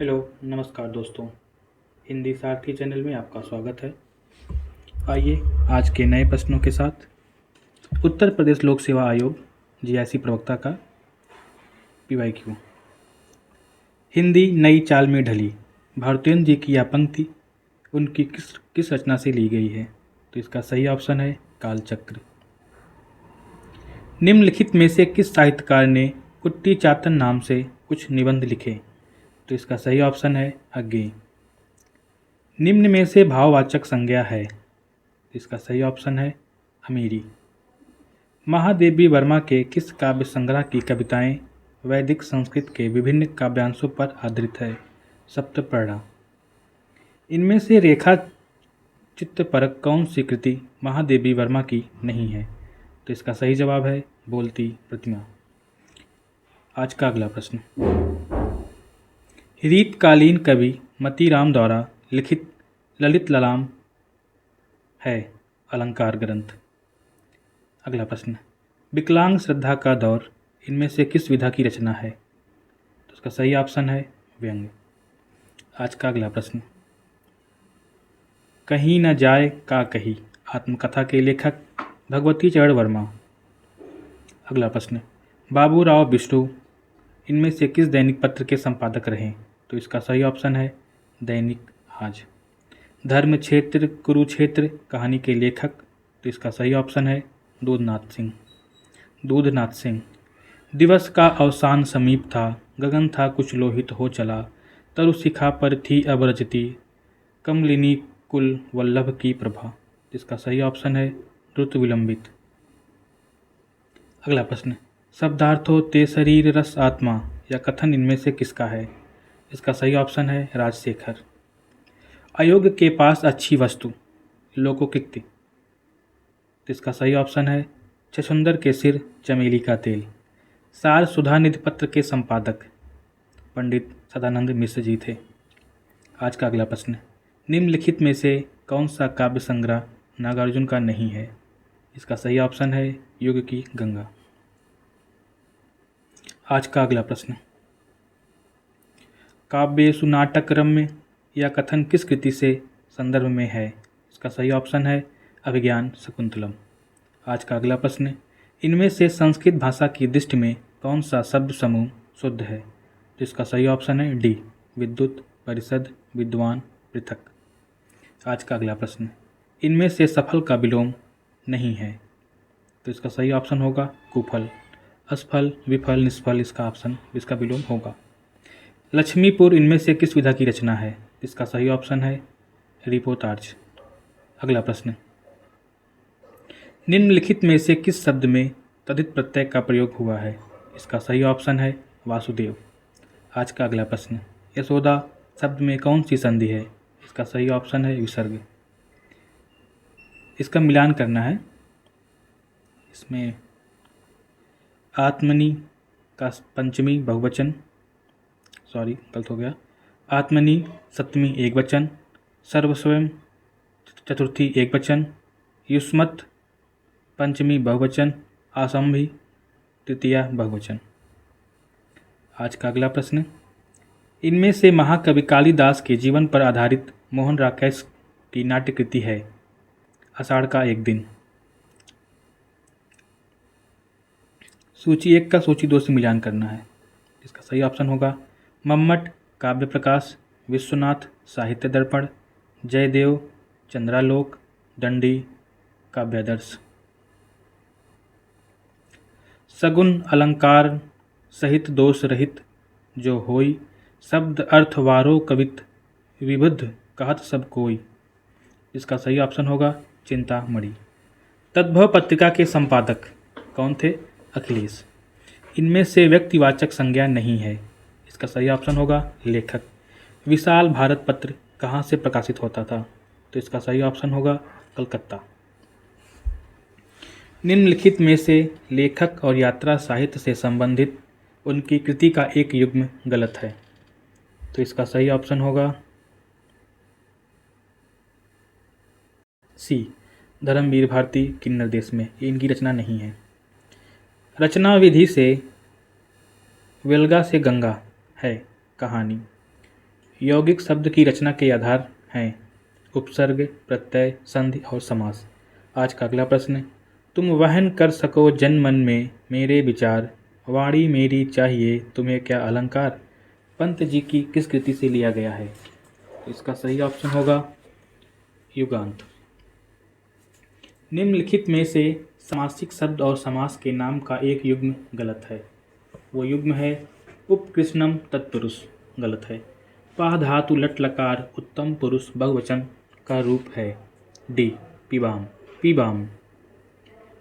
Hello, नमस्कार दोस्तों। हिंदी सारथी channel में आपका स्वागत है। आइए आज के नए प्रश्नों के साथ उत्तर प्रदेश लोक सेवा आयोग जीआईसी प्रवक्ता का पीवाईक्यू। हिंदी नई चाल में ढली, भारतेंद्र जी की यह पंक्ति उनकी किस किस रचना से ली गई है? तो इसका सही ऑप्शन है कालचक्र। निम्नलिखित में से किस साहित्यकार ने कुट्टी चातन नाम से कुछ निबंध लिखे? तो इसका सही ऑप्शन है अज्ञेय। निम्न में से भाववाचक संज्ञा है? इसका सही ऑप्शन है अमीरी। महादेवी वर्मा के किस काव्य संग्रह की कविताएं वैदिक संस्कृत के विभिन्न काव्यांशों पर आधारित है? सप्तपर्णा। इनमें से रेखा चित्रपरक कौन सी कृति महादेवी वर्मा की नहीं है? तो इसका सही जवाब है बोलती प्रतिमा। आज का अगला प्रश्न, रीतकालीन कवि मतीराम द्वारा लिखित ललित ललाम है अलंकार ग्रंथ। अगला प्रश्न, विकलांग श्रद्धा का दौर इनमें से किस विधा की रचना है? तो उसका सही ऑप्शन है व्यंग्य। आज का अगला प्रश्न, कहीं न जाए का कही आत्मकथा के लेखक भगवती चरण वर्मा। अगला प्रश्न, बाबूराव बिष्णु इनमें से किस दैनिक पत्र के संपादक रहे? तो इसका सही ऑप्शन है दैनिक आज। धर्म क्षेत्र कुरुक्षेत्र कहानी के लेखक? तो इसका सही ऑप्शन है दूधनाथ सिंह। दिवस का अवसान समीप था, गगन था कुछ लोहित हो चला, तरु शिखा पर थी अब रजती, कमलिनी कुल वल्लभ की प्रभा। इसका सही ऑप्शन है ऋतु विलंबित। अगला प्रश्न, शब्दार्थों ते शरीर रस आत्मा या कथन इनमें से किसका है? इसका सही ऑप्शन है राजशेखर। अयोग्य के पास अच्छी वस्तु लोकोक्ति। तो इसका सही ऑप्शन है छछुंदर के सिर चमेली का तेल। सार सुधा निधि पत्र के संपादक पंडित सदानंद मिश्र जी थे। आज का अगला प्रश्न, निम्नलिखित में से कौन सा काव्य संग्रह नागार्जुन का नहीं है? इसका सही ऑप्शन है युग की गंगा। आज का अगला प्रश्न, काव्येषु नाटक रम्य या कथन किस कृति से संदर्भ में है? इसका सही ऑप्शन है अभिज्ञान शकुंतलम। आज का अगला प्रश्न, इनमें से संस्कृत भाषा की दृष्टि में कौन सा शब्द समूह शुद्ध है? तो इसका सही ऑप्शन है डी, विद्युत, परिषद, विद्वान, पृथक। आज का अगला प्रश्न, इनमें से सफल का विलोम नहीं है? तो इसका सही ऑप्शन होगा कुफल। असफल, विफल, निष्फल इसका विलोम होगा। लक्ष्मीपुर इनमें से किस विधा की रचना है? इसका सही ऑप्शन है रिपोर्टार्ज। अगला प्रश्न, निम्नलिखित में से किस शब्द में तद्धित प्रत्यय का प्रयोग हुआ है? इसका सही ऑप्शन है वासुदेव। आज का अगला प्रश्न, यशोदा शब्द में कौन सी संधि है? इसका सही ऑप्शन है विसर्ग। इसका मिलान करना है। इसमें आत्मनि का पंचमी बहुवचन, सॉरी गलत हो गया, आत्मनि सप्तमी एक वचन, सर्वस्वयं चतुर्थी एक वचन, युष्मत् पंचमी बहुवचन, आसंभि तृतीया बहुवचन। आज का अगला प्रश्न, इनमें से महाकवि कालिदास के जीवन पर आधारित मोहन राकेश की नाट्य कृति है आषाढ़ का एक दिन। सूची 1 का सूची 2 से मिलान करना है। इसका सही ऑप्शन होगा मम्मट काव्य प्रकाश, विश्वनाथ साहित्य दर्पण, जयदेव चंद्रालोक, दंडी काव्यादर्श। सगुन अलंकार सहित दोष रहित जो होई, शब्द अर्थ वारो कवित विबुद्ध कहत सब कोई। इसका सही ऑप्शन होगा चिंतामणि। तद्भव पत्रिका के संपादक कौन थे? अखिलेश। इनमें से व्यक्तिवाचक संज्ञा नहीं है। इसका सही ऑप्शन होगा लेखक। विशाल भारत पत्र कहाँ से प्रकाशित होता था? तो इसका सही ऑप्शन होगा कलकत्ता। निम्नलिखित में से लेखक और यात्रा साहित्य से संबंधित उनकी कृति का एक युग्म गलत है। तो इसका सही ऑप्शन होगा सी, धर्मवीर भारती किन्नर देश में। इनकी रचना नहीं है। रचना विधि से वेलगा से गंगा है कहानी। यौगिक शब्द की रचना के आधार हैं उपसर्ग, प्रत्यय, संधि और समास। आज का अगला प्रश्न, तुम वहन कर सको जन मन में मेरे विचार, वाणी मेरी चाहिए तुम्हें क्या अलंकार, पंत जी की किस कृति से लिया गया है? तो इसका सही ऑप्शन होगा युगांत। निम्नलिखित में से समासिक शब्द और समास के नाम का एक युग्म गलत है। वो युग्म है उपकृष्णम तत्पुरुष, गलत है। पा धातु लट लकार उत्तम पुरुष बहुवचन का रूप है। डी पिबाम, पिबाम।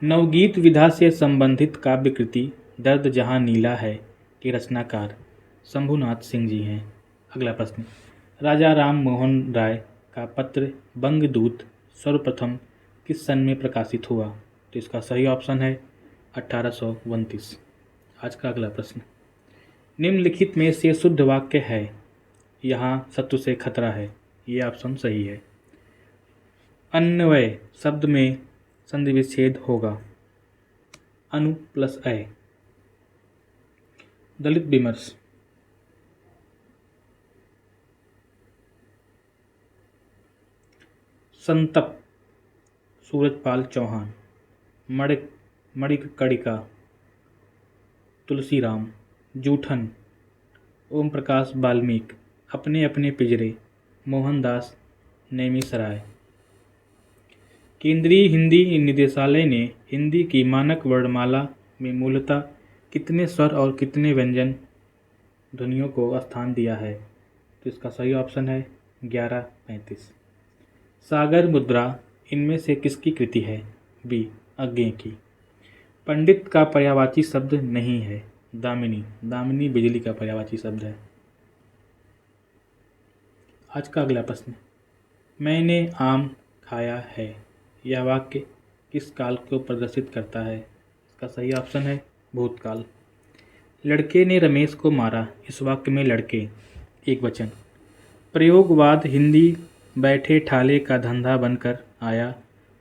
नवगीत विधा से संबंधित काव्य कृति दर्द जहां नीला है के रचनाकार शंभुनाथ सिंह जी हैं। अगला प्रश्न, राजा राम मोहन राय का पत्र बंगदूत सर्वप्रथम किस सन में प्रकाशित हुआ? तो इसका सही ऑप्शन है 1829। आज का अगला प्रश्न, निम्नलिखित में से शुद्ध वाक्य है यहाँ शत्रु से खतरा है, ये ऑप्शन सही है। अन्वय शब्द में संधि विच्छेद होगा, अनु प्लस अय। दलित विमर्श, संतप सूरजपाल चौहान। मणिक कड़िका तुलसीराम। जूठन ओम प्रकाश वाल्मीकि। अपने अपने पिंजरे मोहनदास नैमिषराय। केंद्रीय हिंदी निदेशालय ने हिंदी की मानक वर्णमाला में मूलतः कितने स्वर और कितने व्यंजन ध्वनियों को स्थान दिया है? तो इसका सही ऑप्शन है 1135। सागर मुद्रा इनमें से किसकी कृति है? बी अज्ञे की। पंडित का पर्यायवाची शब्द नहीं है, दामिनी। दामिनी बिजली का पर्यायवाची शब्द है। आज का अगला प्रश्न, मैंने आम खाया है, यह वाक्य किस काल को प्रदर्शित करता है? इसका सही ऑप्शन है भूतकाल। लड़के ने रमेश को मारा, इस वाक्य में लड़के एक वचन। प्रयोगवाद हिंदी बैठे ठाले का धंधा बनकर आया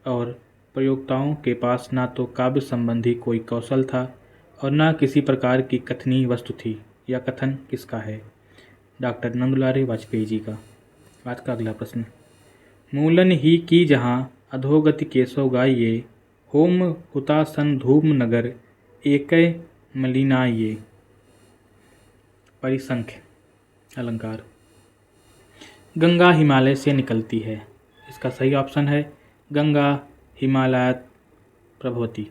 और प्रयोक्ताओं के पास ना तो काव्य संबंधी कोई कौशल था और न किसी प्रकार की कथनीय वस्तु थी। यह कथन किसका है? डॉक्टर नंदुलारे वाजपेयी जी का। आज का अगला प्रश्न, मूलन ही की जहाँ अधोगति केशव गाइए, होम हुतासन धूम नगर एकय मलिनाइए। परिसंख्य अलंकार। गंगा हिमालय से निकलती है, इसका सही ऑप्शन है गंगा हिमालयात प्रभवती।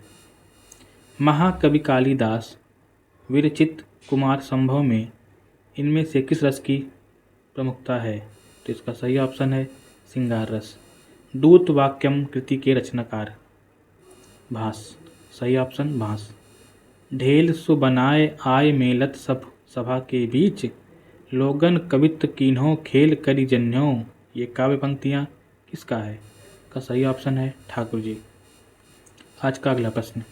महाकवि कालिदास विरचित कुमार संभव में इनमें से किस रस की प्रमुखता है? तो इसका सही ऑप्शन है सिंगार रस। दूत वाक्यम कृति के रचनाकार भास, सही ऑप्शन भास। ढेल सु बनाए आय मेलत सब सभा के बीच, लोगन कवित्व कीन्हों खेल करी जन्यों। ये काव्य पंक्तियाँ किसका है? का सही ऑप्शन है ठाकुर जी। आज का अगला प्रश्न,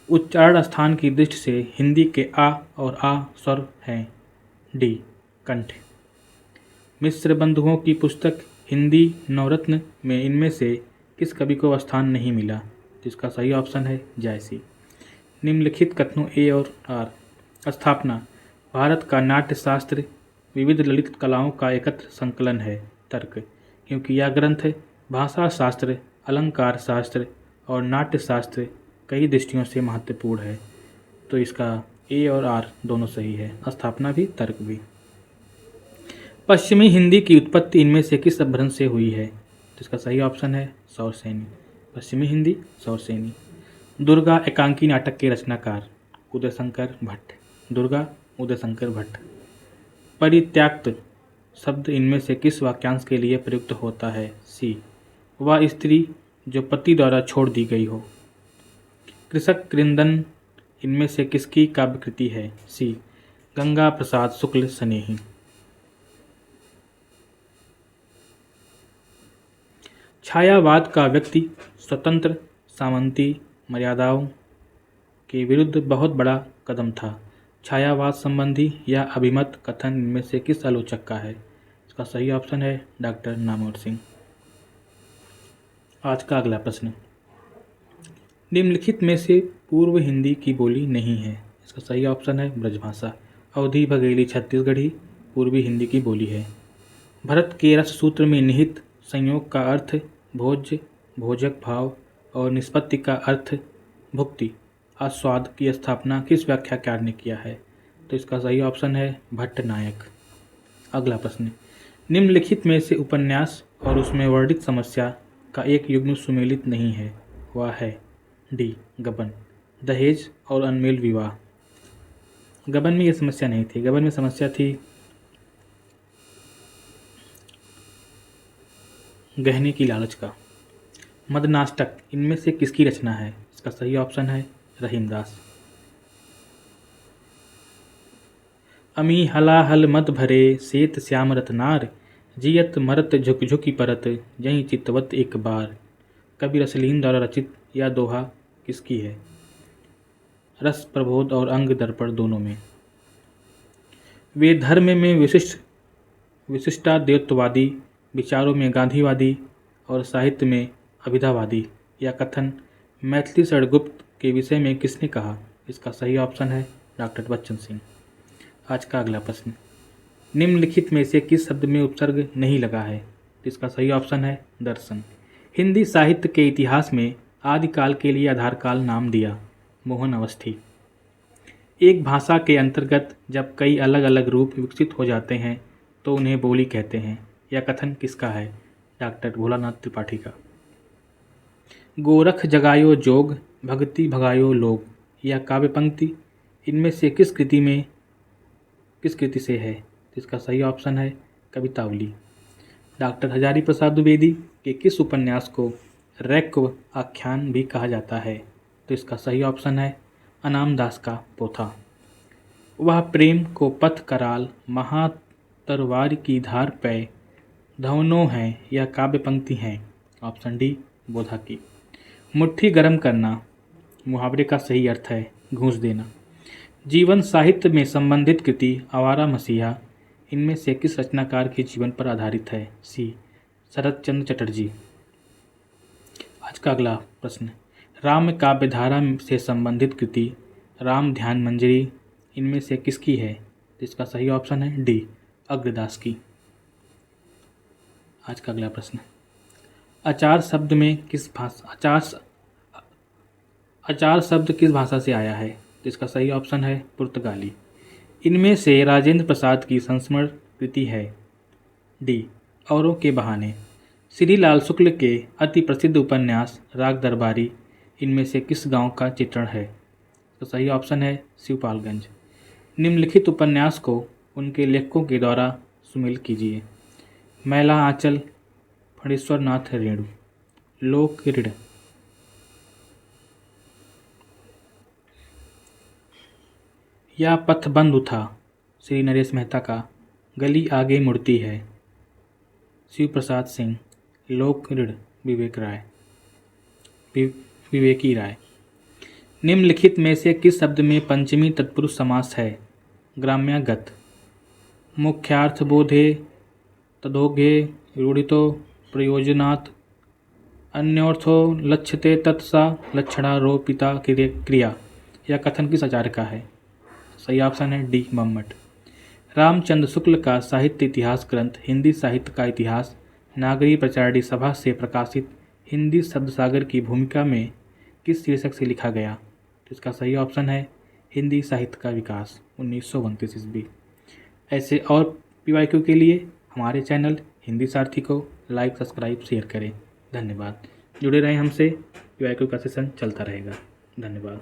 उच्चारण स्थान की दृष्टि से हिंदी के आ और आ स्वर हैं। डी कंठ। मिश्र बंधुओं की पुस्तक हिंदी नवरत्न में इनमें से किस कवि को स्थान नहीं मिला? जिसका सही ऑप्शन है जायसी। निम्नलिखित कथनों ए और आर। स्थापना भारत का नाट्य शास्त्र विविध ललित कलाओं का एकत्र संकलन है। तर्क, क्योंकि यह ग्रंथ भाषा शास्त्र, अलंकार शास्त्र और नाट्य शास्त्र कई दृष्टियों से महत्वपूर्ण है। तो इसका ए और आर दोनों सही है, स्थापना भी तर्क भी। पश्चिमी हिंदी की उत्पत्ति इनमें से किस अपभ्रंश से हुई है? तो इसका सही ऑप्शन है सौरसेनी। पश्चिमी हिंदी सौरसेनी। दुर्गा एकांकी नाटक के रचनाकार उदयशंकर भट्ट। दुर्गा उदयशंकर भट्ट। परित्यक्त शब्द इनमें से किस वाक्यांश के लिए प्रयुक्त होता है? सी वह स्त्री जो पति द्वारा छोड़ दी गई हो। कृषक कृंदन इनमें से किसकी काव्यकृति है? सी गंगा प्रसाद शुक्ल स्नेही। छायावाद का व्यक्ति स्वतंत्र सामंती मर्यादाओं के विरुद्ध बहुत बड़ा कदम था। छायावाद संबंधी यह अभिमत कथन इनमें से किस आलोचक का है? इसका सही ऑप्शन है डॉक्टर नामवर सिंह। आज का अगला प्रश्न, निम्नलिखित में से पूर्व हिंदी की बोली नहीं है। इसका सही ऑप्शन है ब्रजभाषा। अवधी बघेली छत्तीसगढ़ी पूर्वी हिंदी की बोली है। भरत के रस सूत्र में निहित संयोग का अर्थ भोज्य, भोजक भाव और निष्पत्ति का अर्थ भुक्ति, आस्वाद की स्थापना किस व्याख्याकार ने किया है? तो इसका सही ऑप्शन है भट्टनायक। अगला प्रश्न, निम्नलिखित में से उपन्यास और उसमें वर्णित समस्या का एक युग्म सुमेलित नहीं है, वह है डी गबन, दहेज और अनमेल विवाह। गबन में ये समस्या नहीं थी, गबन में समस्या थी गहने की लालच का। मदनाष्टक इनमें से किसकी रचना है? इसका सही ऑप्शन है रहीमदास। अमी हलाहल मद भरे सेत श्याम रतनार, जियत मरत झुक झुकी परत, जहीं चितवत एक बार। कवि रसलीन द्वारा रचित यह दोहा किसकी है? रस प्रबोध और अंग दर्पण दोनों में। वे धर्म में विशिष्टाद्वैतवादी, विचारों में गांधीवादी और साहित्य में अभिधावादी। यह कथन मैथिली षडगुप्त के विषय में किसने कहा? इसका सही ऑप्शन है डॉक्टर बच्चन सिंह। आज का अगला प्रश्न, निम्नलिखित में से किस शब्द में उपसर्ग नहीं लगा है? इसका सही ऑप्शन है दर्शन। हिंदी साहित्य के इतिहास में आदिकाल के लिए आधार काल नाम दिया मोहन अवस्थी। एक भाषा के अंतर्गत जब कई अलग अलग रूप विकसित हो जाते हैं तो उन्हें बोली कहते हैं। यह कथन किसका है? डॉक्टर भोलानाथ त्रिपाठी का। गोरख जगायो जोग, भक्ति भगायो लोग, यह काव्य पंक्ति इनमें से किस कृति से है? इसका सही ऑप्शन है कवितावली। डॉक्टर हजारी प्रसाद द्विवेदी के किस उपन्यास को रैक्व आख्यान भी कहा जाता है? तो इसका सही ऑप्शन है अनाम दास का पोथा। वह प्रेम को पथ कराल, महातरवार की धार पे धवनों है, यह काव्य पंक्ति है। ऑप्शन डी बोधा की। मुट्ठी गर्म करना मुहावरे का सही अर्थ है घूंस देना। जीवन साहित्य में संबंधित कृति आवारा मसीहा इनमें से किस रचनाकार के जीवन पर आधारित है? सी शरत चंद्र चटर्जी। आज का अगला प्रश्न, राम काव्यधारा से संबंधित कृति राम ध्यान मंजरी इनमें से किसकी है? इसका सही ऑप्शन है डी अग्रदास की। आज का अगला प्रश्न, अचार शब्द किस भाषा से आया है? इसका सही ऑप्शन है पुर्तगाली। इनमें से राजेंद्र प्रसाद की संस्मरण कृति है डी औरों के बहाने। श्री लाल शुक्ल के अति प्रसिद्ध उपन्यास राग दरबारी इनमें से किस गांव का चित्रण है? तो सही ऑप्शन है शिवपालगंज। निम्नलिखित उपन्यास को उनके लेखकों के द्वारा सुमेलित कीजिए। मैला आंचल, फणीश्वर नाथ रेणु, लोक ऋण। या पथ बंद था श्री नरेश मेहता का, गली आगे मुड़ती है शिव प्रसाद सिंह, लोक ऋण विवेकी राय। निम्नलिखित में से किस शब्द में पंचमी तत्पुरुष समास है? ग्राम्यागत, मुख्यार्थ बोधे, तदोघे, रूढ़ितो, प्रयोजनात्, अन्योर्थो लक्ष्यते तत्सा लक्षणारोपिता क्रिया। यह कथन किस आचार्य का है? सही ऑप्शन है डी मम्मट। रामचंद्र शुक्ल का साहित्य इतिहास ग्रंथ हिंदी साहित्य का इतिहास नागरी प्रचारणी सभा से प्रकाशित हिंदी शब्दसागर की भूमिका में किस शीर्षक से लिखा गया? तो इसका सही ऑप्शन है हिंदी साहित्य का विकास 1929 ईस्वी। ऐसे और PYQ के लिए हमारे चैनल हिंदी सारथी को लाइक, सब्सक्राइब, शेयर करें। धन्यवाद। जुड़े रहें हमसे, PYQ का सेशन चलता रहेगा। धन्यवाद।